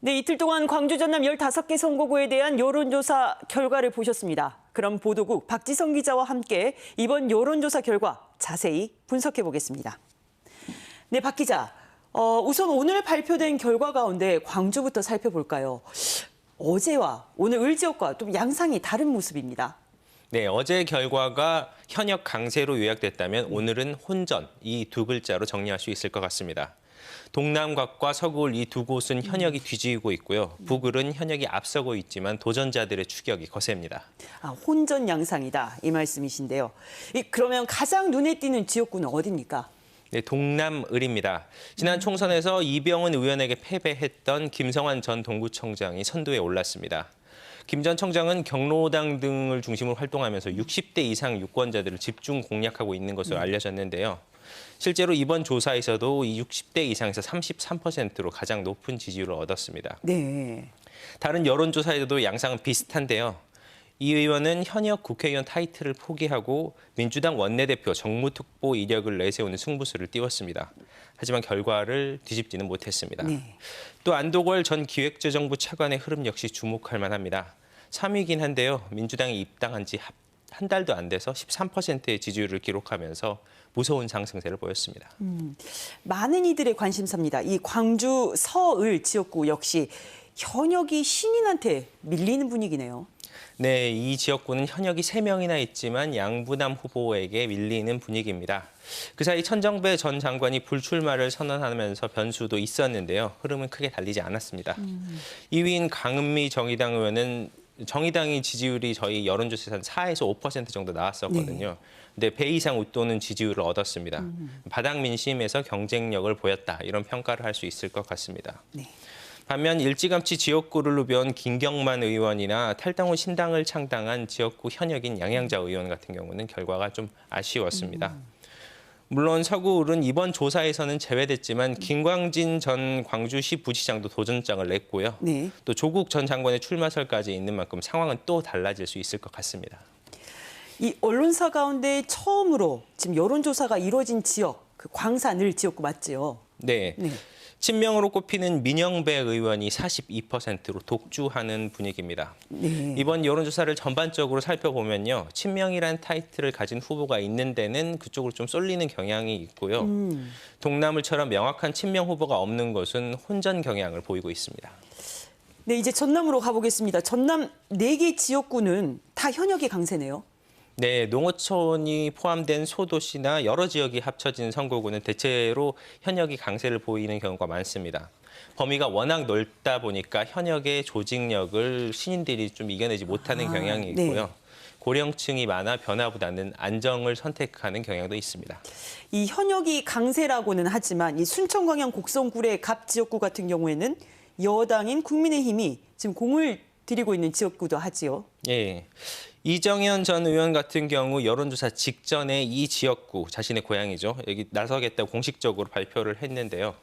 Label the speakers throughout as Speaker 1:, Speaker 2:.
Speaker 1: 네, 이틀 동안 광주 전남 15개 선거구에 대한 여론조사 결과를 보셨습니다. 그럼 보도국 박지성 기자와 함께 이번 여론조사 결과 자세히 분석해 보겠습니다. 네, 박 기자. 우선 오늘 발표된 결과 가운데 광주부터 살펴볼까요? 어제와 오늘 을 지역과 좀 양상이 다른 모습입니다.
Speaker 2: 네, 어제 결과가 현역 강세로 요약됐다면 오늘은 혼전, 이 두 글자로 정리할 수 있을 것 같습니다. 동남곽과 서구을 이 두 곳은 현역이 뒤지고 있고요. 북을은 현역이 앞서고 있지만 도전자들의 추격이 거셉니다.
Speaker 1: 혼전 양상이다, 이 말씀이신데요. 그러면 가장 눈에 띄는 지역구는 어디입니까?
Speaker 2: 네, 동남을입니다. 지난 총선에서 이병헌 의원에게 패배했던 김성환 전 동구청장이 선두에 올랐습니다. 김 전 청장은 경로당 등을 중심으로 활동하면서 60대 이상 유권자들을 집중 공략하고 있는 것으로 알려졌는데요. 실제로 이번 조사에서도 이 60대 이상에서 33%로 가장 높은 지지율을 얻었습니다.
Speaker 1: 네.
Speaker 2: 다른 여론조사에도 양상은 비슷한데요. 이 의원은 현역 국회의원 타이틀을 포기하고 민주당 원내대표 정무특보 이력을 내세우는 승부수를 띄웠습니다. 하지만 결과를 뒤집지는 못했습니다.
Speaker 1: 네.
Speaker 2: 또 안도걸 전 기획재정부 차관의 흐름 역시 주목할 만합니다. 3위긴 한데요. 민주당이 입당한 지 한 달도 안 돼서 13%의 지지율을 기록하면서 무서운 상승세를 보였습니다.
Speaker 1: 많은 이들의 관심사입니다. 이 광주 서을 지역구 역시 현역이 신인한테 밀리는 분위기네요.
Speaker 2: 네, 이 지역구는 현역이 3명이나 있지만 양부남 후보에게 밀리는 분위기입니다. 그 사이 천정배 전 장관이 불출마를 선언하면서 변수도 있었는데요. 흐름은 크게 달리지 않았습니다. 2위인 강은미 정의당 의원은 정의당이 지지율이 저희 여론조사에서 한 4에서 5% 정도 나왔었거든요.
Speaker 1: 네.
Speaker 2: 근데 배 이상 웃도는 지지율을 얻었습니다. 바닥 민심에서 경쟁력을 보였다, 이런 평가를 할 수 있을 것 같습니다.
Speaker 1: 네.
Speaker 2: 반면 일찌감치 지역구를 누벼온 김경만 의원이나 탈당 후 신당을 창당한 지역구 현역인 양양자 의원 같은 경우는 결과가 좀 아쉬웠습니다. 물론 서구을은 이번 조사에서는 제외됐지만 김광진 전 광주시 부시장도 도전장을 냈고요.
Speaker 1: 네.
Speaker 2: 또 조국 전 장관의 출마설까지 있는 만큼 상황은 또 달라질 수 있을 것 같습니다.
Speaker 1: 이 언론사 가운데 처음으로 지금 여론조사가 이루어진 지역, 그 광산을 지역구 맞지요?
Speaker 2: 네.
Speaker 1: 네.
Speaker 2: 친명으로 꼽히는 민영배 의원이 42%로 독주하는 분위기입니다.
Speaker 1: 네.
Speaker 2: 이번 여론조사를 전반적으로 살펴보면요. 친명이란 타이틀을 가진 후보가 있는 데는 그쪽으로 좀 쏠리는 경향이 있고요. 동남을처럼 명확한 친명 후보가 없는 것은 혼전 경향을 보이고 있습니다.
Speaker 1: 네, 이제 전남으로 가보겠습니다. 전남 4개 지역구는 다 현역이 강세네요.
Speaker 2: 네, 농어촌이 포함된 소도시나 여러 지역이 합쳐진 선거구는 대체로 현역이 강세를 보이는 경우가 많습니다. 범위가 워낙 넓다 보니까 현역의 조직력을 신인들이 좀 이겨내지 못하는 경향이 있고요.
Speaker 1: 네.
Speaker 2: 고령층이 많아 변화보다는 안정을 선택하는 경향도 있습니다.
Speaker 1: 이 현역이 강세라고는 하지만 이 순천광양 곡성구의 갑 지역구 같은 경우에는 여당인 국민의힘이 지금 공을 들이고 있는 지역구도 하지요.
Speaker 2: 예. 이정현 전 의원 같은 경우 여론조사 직전에 이 지역구, 자신의 고향이죠. 여기 나서겠다고 공식적으로 발표를 했는데요.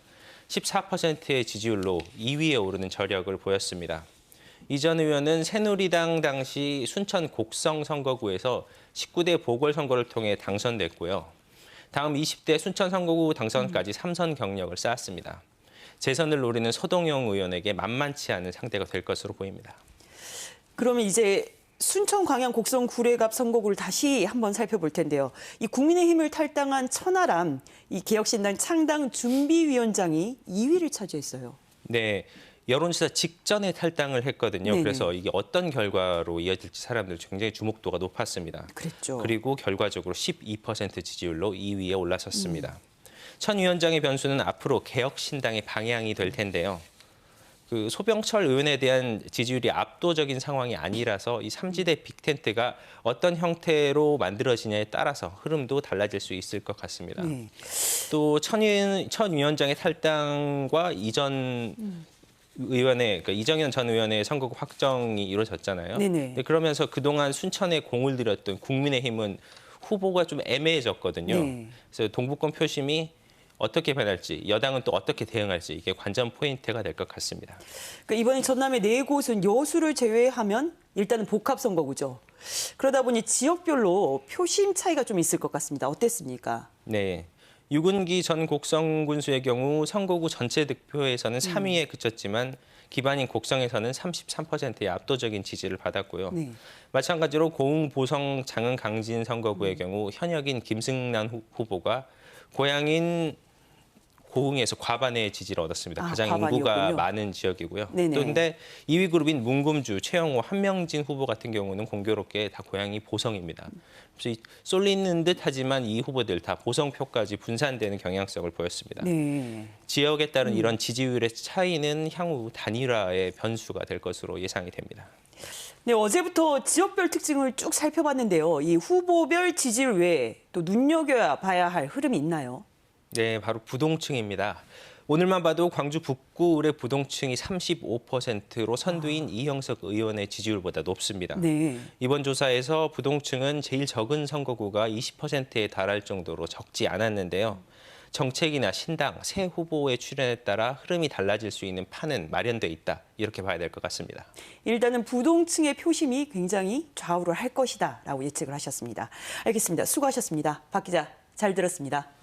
Speaker 2: 14%의 지지율로 2위에 오르는 저력을 보였습니다. 이 전 의원은 새누리당 당시 순천 곡성 선거구에서 19대 보궐선거를 통해 당선됐고요. 다음 20대 순천 선거구 당선까지 3선 경력을 쌓았습니다. 재선을 노리는 서동영 의원에게 만만치 않은 상대가 될 것으로 보입니다.
Speaker 1: 그러면 이제 순천 광양 곡성 구례갑 선거구를 다시 한번 살펴볼 텐데요. 이 국민의힘을 탈당한 천하람 이 개혁신당 창당 준비위원장이 2위를 차지했어요.
Speaker 2: 네, 여론조사 직전에 탈당을 했거든요.
Speaker 1: 네네.
Speaker 2: 그래서 이게 어떤 결과로 이어질지 사람들 굉장히 주목도가 높았습니다.
Speaker 1: 그랬죠.
Speaker 2: 그리고 결과적으로 12% 지지율로 2위에 올라섰습니다. 천 위원장의 변수는 앞으로 개혁신당의 방향이 될 텐데요. 그 소병철 의원에 대한 지지율이 압도적인 상황이 아니라서 이 3지대 빅텐트가 어떤 형태로 만들어지냐에 따라서 흐름도 달라질 수 있을 것 같습니다.
Speaker 1: 네.
Speaker 2: 또 천 위원장의 탈당과 이전 의원의 그러니까 이정현 전 의원의 선거구 확정이 이루어졌잖아요.
Speaker 1: 네네.
Speaker 2: 네, 그러면서 그동안 순천에 공을 들였던 국민의힘은 후보가 좀 애매해졌거든요.
Speaker 1: 네.
Speaker 2: 그래서 동북권 표심이 어떻게 변할지, 여당은 또 어떻게 대응할지 이게 관전 포인트가 될 것 같습니다.
Speaker 1: 그러니까 이번에 전남의 4곳은 여수를 제외하면 일단은 복합 선거구죠. 그러다 보니 지역별로 표심 차이가 좀 있을 것 같습니다. 어땠습니까?
Speaker 2: 네. 유근기 전 곡성 군수의 경우 선거구 전체 득표에서는 3위에 그쳤지만 기반인 곡성에서는 33%의 압도적인 지지를 받았고요.
Speaker 1: 네.
Speaker 2: 마찬가지로 고흥, 보성, 장흥, 강진 선거구의 경우 현역인 김승란 후보가 고향인 고흥에서 과반의 지지를 얻었습니다. 가장 인구가
Speaker 1: 과반이었군요.
Speaker 2: 많은 지역이고요.
Speaker 1: 네네.
Speaker 2: 그런데 2위 그룹인 문금주, 최영호, 한명진 후보 같은 경우는 공교롭게 다 고향이 보성입니다. 그래서 쏠리는 듯하지만 이 후보들 다 보성표까지 분산되는 경향성을 보였습니다.
Speaker 1: 네.
Speaker 2: 지역에 따른 이런 지지율의 차이는 향후 단일화의 변수가 될 것으로 예상이 됩니다.
Speaker 1: 네, 어제부터 지역별 특징을 쭉 살펴봤는데요. 이 후보별 지지율 외에 또 눈여겨봐야 할 흐름이 있나요?
Speaker 2: 네, 바로 부동층입니다. 오늘만 봐도 광주 북구의 부동층이 35%로 선두인 이형석 의원의 지지율보다 높습니다.
Speaker 1: 네.
Speaker 2: 이번 조사에서 부동층은 제일 적은 선거구가 20%에 달할 정도로 적지 않았는데요. 정책이나 신당, 새 후보의 출연에 따라 흐름이 달라질 수 있는 판은 마련돼 있다. 이렇게 봐야 될 것 같습니다.
Speaker 1: 일단은 부동층의 표심이 굉장히 좌우를 할 것이다라고 예측을 하셨습니다. 알겠습니다. 수고하셨습니다. 박 기자, 잘 들었습니다.